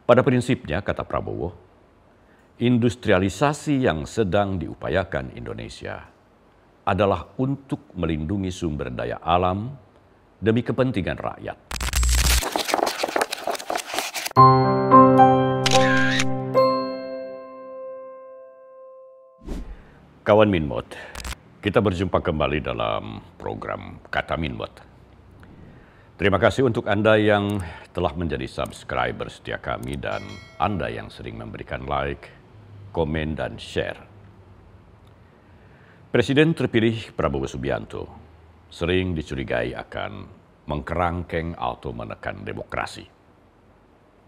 Pada prinsipnya, kata Prabowo, industrialisasi yang sedang diupayakan Indonesia adalah untuk melindungi sumber daya alam demi kepentingan rakyat. Kawan Minmot, kita berjumpa kembali dalam program Kata Minmot. Terima kasih untuk Anda yang telah menjadi subscriber setia kami dan Anda yang sering memberikan like, komen, dan share. Presiden terpilih Prabowo Subianto sering dicurigai akan mengkerangkeng atau menekan demokrasi.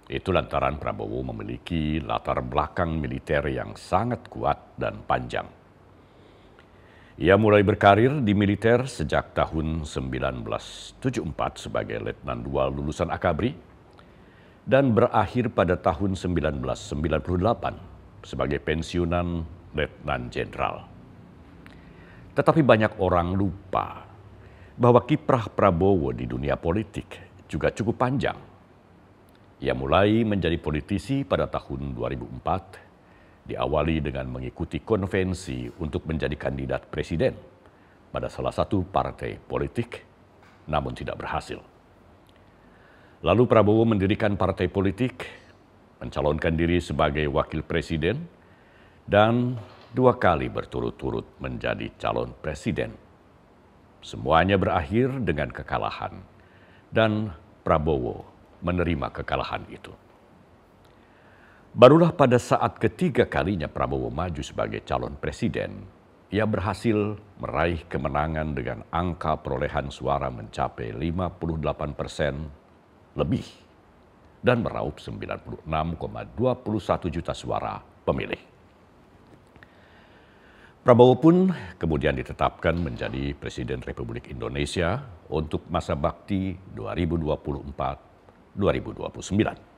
Itu lantaran Prabowo memiliki latar belakang militer yang sangat kuat dan panjang. Ia mulai berkarir di militer sejak tahun 1974 sebagai Letnan II lulusan Akabri dan berakhir pada tahun 1998 sebagai pensiunan Letnan Jenderal. Tetapi banyak orang lupa bahwa kiprah Prabowo di dunia politik juga cukup panjang. Ia mulai menjadi politisi pada tahun 2004, diawali dengan mengikuti konvensi untuk menjadi kandidat presiden pada salah satu partai politik, namun tidak berhasil. Lalu Prabowo mendirikan partai politik, mencalonkan diri sebagai wakil presiden, dan 2 kali berturut-turut menjadi calon presiden. Semuanya berakhir dengan kekalahan, dan Prabowo menerima kekalahan itu. Barulah pada saat ketiga kalinya Prabowo maju sebagai calon presiden, ia berhasil meraih kemenangan dengan angka perolehan suara mencapai 58% lebih dan meraup 96,21 juta suara pemilih. Prabowo pun kemudian ditetapkan menjadi Presiden Republik Indonesia untuk masa bakti 2024-2029.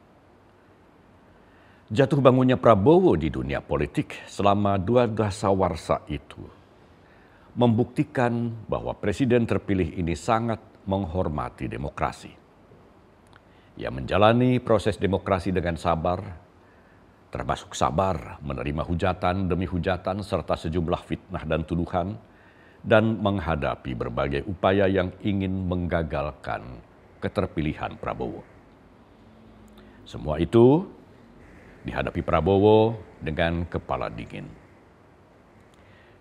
Jatuh bangunnya Prabowo di dunia politik selama 2 dasawarsa itu membuktikan bahwa presiden terpilih ini sangat menghormati demokrasi. Ia menjalani proses demokrasi dengan sabar, termasuk sabar menerima hujatan demi hujatan serta sejumlah fitnah dan tuduhan, dan menghadapi berbagai upaya yang ingin menggagalkan keterpilihan Prabowo. Semua itu dihadapi Prabowo dengan kepala dingin.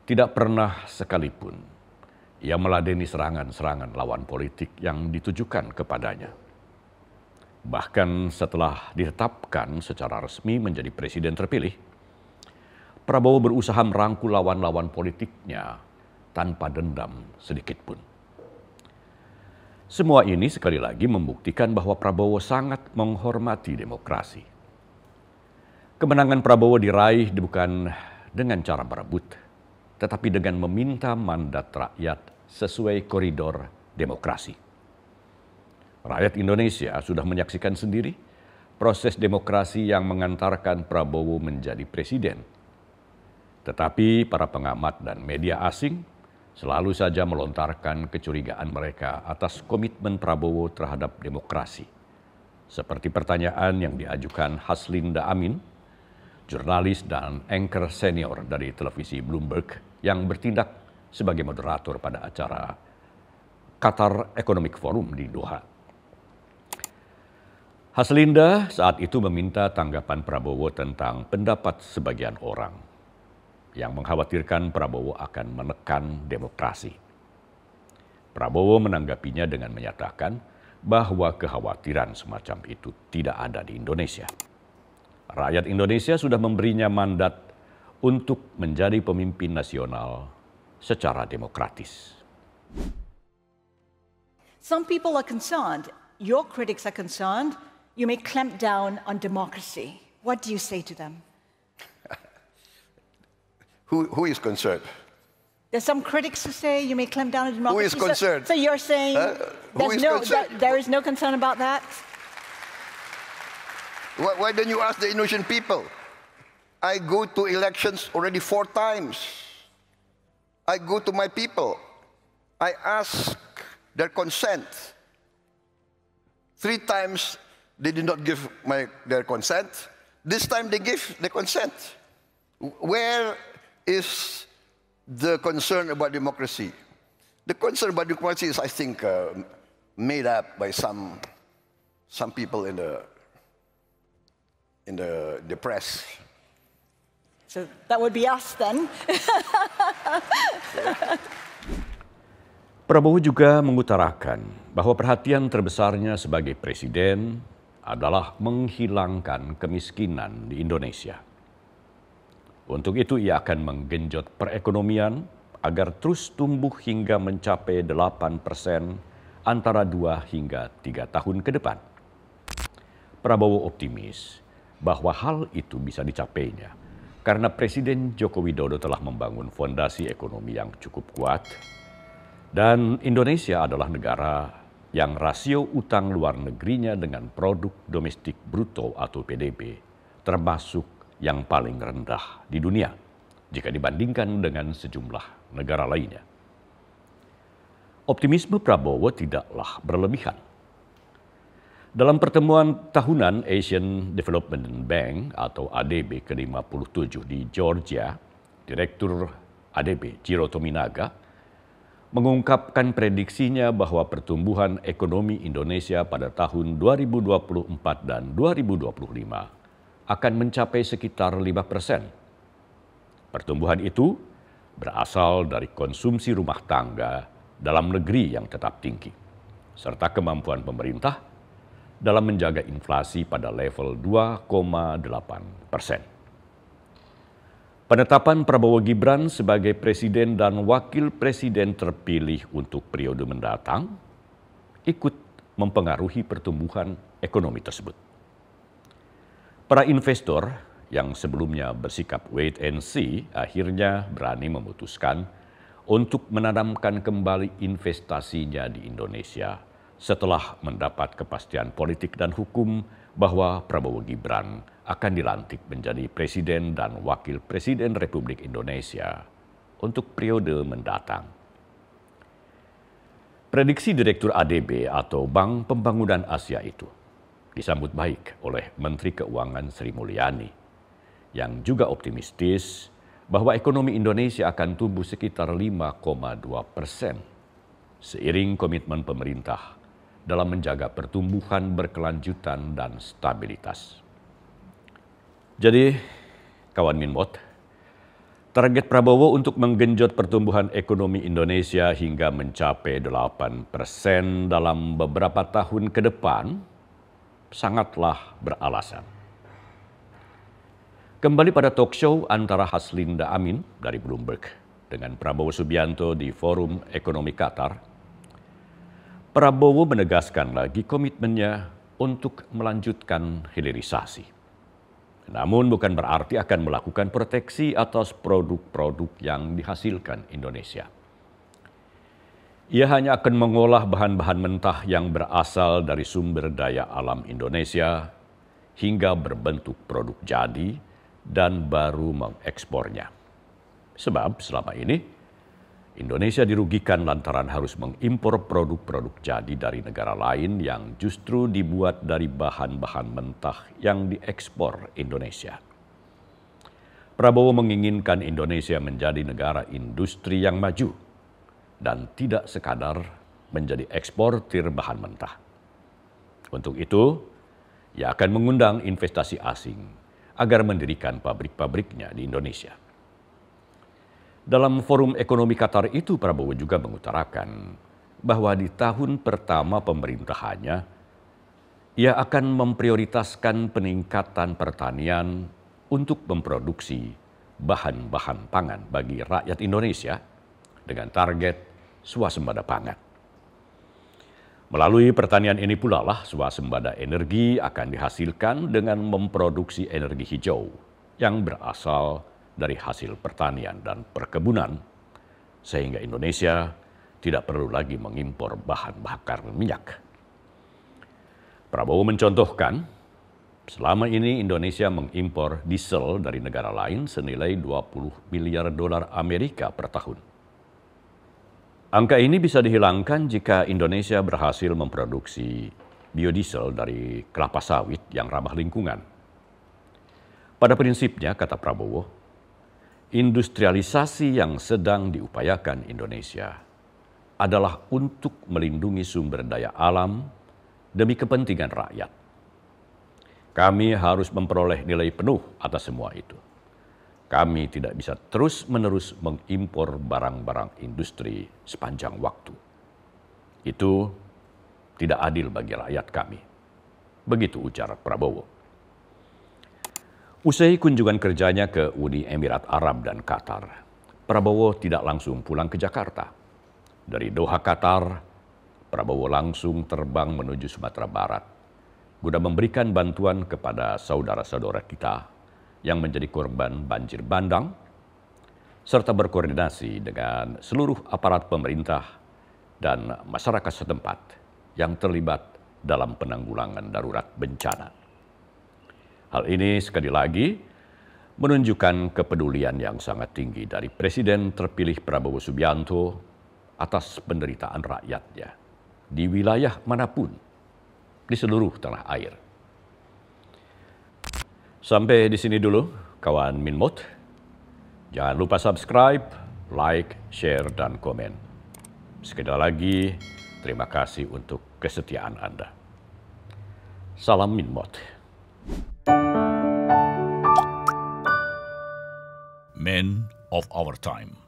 Tidak pernah sekalipun ia meladeni serangan-serangan lawan politik yang ditujukan kepadanya. Bahkan setelah ditetapkan secara resmi menjadi presiden terpilih, Prabowo berusaha merangkul lawan-lawan politiknya tanpa dendam sedikit pun. Semua ini sekali lagi membuktikan bahwa Prabowo sangat menghormati demokrasi. Kemenangan Prabowo diraih bukan dengan cara berebut, tetapi dengan meminta mandat rakyat sesuai koridor demokrasi. Rakyat Indonesia sudah menyaksikan sendiri proses demokrasi yang mengantarkan Prabowo menjadi presiden. Tetapi para pengamat dan media asing selalu saja melontarkan kecurigaan mereka atas komitmen Prabowo terhadap demokrasi. Seperti pertanyaan yang diajukan Haslinda Amin, jurnalis dan anchor senior dari televisi Bloomberg yang bertindak sebagai moderator pada acara Qatar Economic Forum di Doha. Haslinda saat itu meminta tanggapan Prabowo tentang pendapat sebagian orang yang mengkhawatirkan Prabowo akan menekan demokrasi. Prabowo menanggapinya dengan menyatakan bahwa kekhawatiran semacam itu tidak ada di Indonesia. Rakyat Indonesia sudah memberinya mandat untuk menjadi pemimpin nasional secara demokratis. Some people are concerned, your critics are concerned, you may clamp down on democracy. What do you say to them? Who is concerned? There's some critics who say you may clamp down on democracy. Who is concerned? So you're saying there is no concern about that? Why don't you ask the Indonesian people? I go to elections already 4 times. I go to my people. I ask their consent. 3 times they did not give their consent. This time they gave the consent. Where is the concern about democracy? The concern about democracy is, I think, made up by some people in the press. So that would be us then. Prabowo juga mengutarakan bahwa perhatian terbesarnya sebagai presiden adalah menghilangkan kemiskinan di Indonesia. Untuk itu ia akan menggenjot perekonomian agar terus tumbuh hingga mencapai 8% antara 2 hingga 3 tahun ke depan. Prabowo optimis bahwa hal itu bisa dicapainya karena Presiden Joko Widodo telah membangun fondasi ekonomi yang cukup kuat dan Indonesia adalah negara yang rasio utang luar negerinya dengan produk domestik bruto atau PDB termasuk yang paling rendah di dunia jika dibandingkan dengan sejumlah negara lainnya. Optimisme Prabowo tidaklah berlebihan. Dalam pertemuan tahunan Asian Development Bank atau ADB ke-57 di Georgia, Direktur ADB Jiro Tominaga mengungkapkan prediksinya bahwa pertumbuhan ekonomi Indonesia pada tahun 2024 dan 2025 akan mencapai sekitar 5%. Pertumbuhan itu berasal dari konsumsi rumah tangga dalam negeri yang tetap tinggi, serta kemampuan pemerintah dalam menjaga inflasi pada level 2,8%. Penetapan Prabowo Gibran sebagai presiden dan wakil presiden terpilih untuk periode mendatang ikut mempengaruhi pertumbuhan ekonomi tersebut. Para investor yang sebelumnya bersikap wait and see akhirnya berani memutuskan untuk menanamkan kembali investasinya di Indonesia setelah mendapat kepastian politik dan hukum bahwa Prabowo Gibran akan dilantik menjadi Presiden dan Wakil Presiden Republik Indonesia untuk periode mendatang. Prediksi Direktur ADB atau Bank Pembangunan Asia itu disambut baik oleh Menteri Keuangan Sri Mulyani yang juga optimistis bahwa ekonomi Indonesia akan tumbuh sekitar 5,2% seiring komitmen pemerintah dalam menjaga pertumbuhan berkelanjutan dan stabilitas. Jadi, kawan Minmot, target Prabowo untuk menggenjot pertumbuhan ekonomi Indonesia hingga mencapai 8% dalam beberapa tahun ke depan sangatlah beralasan. Kembali pada talk show antara Haslinda Amin dari Bloomberg dengan Prabowo Subianto di Forum Ekonomi Qatar, Prabowo menegaskan lagi komitmennya untuk melanjutkan hilirisasi. Namun bukan berarti akan melakukan proteksi atas produk-produk yang dihasilkan Indonesia. Ia hanya akan mengolah bahan-bahan mentah yang berasal dari sumber daya alam Indonesia hingga berbentuk produk jadi dan baru mengekspornya. Sebab selama ini Indonesia dirugikan lantaran harus mengimpor produk-produk jadi dari negara lain yang justru dibuat dari bahan-bahan mentah yang diekspor Indonesia. Prabowo menginginkan Indonesia menjadi negara industri yang maju dan tidak sekadar menjadi eksportir bahan mentah. Untuk itu, ia akan mengundang investasi asing agar mendirikan pabrik-pabriknya di Indonesia. Dalam Forum Ekonomi Qatar itu, Prabowo juga mengutarakan bahwa di tahun pertama pemerintahannya, ia akan memprioritaskan peningkatan pertanian untuk memproduksi bahan-bahan pangan bagi rakyat Indonesia dengan target swasembada pangan. Melalui pertanian ini pula lah swasembada energi akan dihasilkan dengan memproduksi energi hijau yang berasal dari hasil pertanian dan perkebunan, sehingga Indonesia tidak perlu lagi mengimpor bahan bakar minyak. Prabowo mencontohkan, selama ini Indonesia mengimpor diesel dari negara lain senilai 20 miliar dolar Amerika per tahun. Angka ini bisa dihilangkan jika Indonesia berhasil memproduksi biodiesel dari kelapa sawit yang ramah lingkungan. Pada prinsipnya, kata Prabowo, industrialisasi yang sedang diupayakan Indonesia adalah untuk melindungi sumber daya alam demi kepentingan rakyat. Kami harus memperoleh nilai penuh atas semua itu. Kami tidak bisa terus-menerus mengimpor barang-barang industri sepanjang waktu. Itu tidak adil bagi rakyat kami. Begitu ujar Prabowo. Usai kunjungan kerjanya ke Uni Emirat Arab dan Qatar, Prabowo tidak langsung pulang ke Jakarta. Dari Doha, Qatar, Prabowo langsung terbang menuju Sumatera Barat guna memberikan bantuan kepada saudara-saudara kita yang menjadi korban banjir bandang, serta berkoordinasi dengan seluruh aparat pemerintah dan masyarakat setempat yang terlibat dalam penanggulangan darurat bencana. Hal ini sekali lagi menunjukkan kepedulian yang sangat tinggi dari Presiden terpilih Prabowo Subianto atas penderitaan rakyatnya di wilayah manapun di seluruh tanah air. Sampai di sini dulu, kawan Minmot. Jangan lupa subscribe, like, share, dan komen. Sekali lagi, terima kasih untuk kesetiaan Anda. Salam Minmot. Men of our time.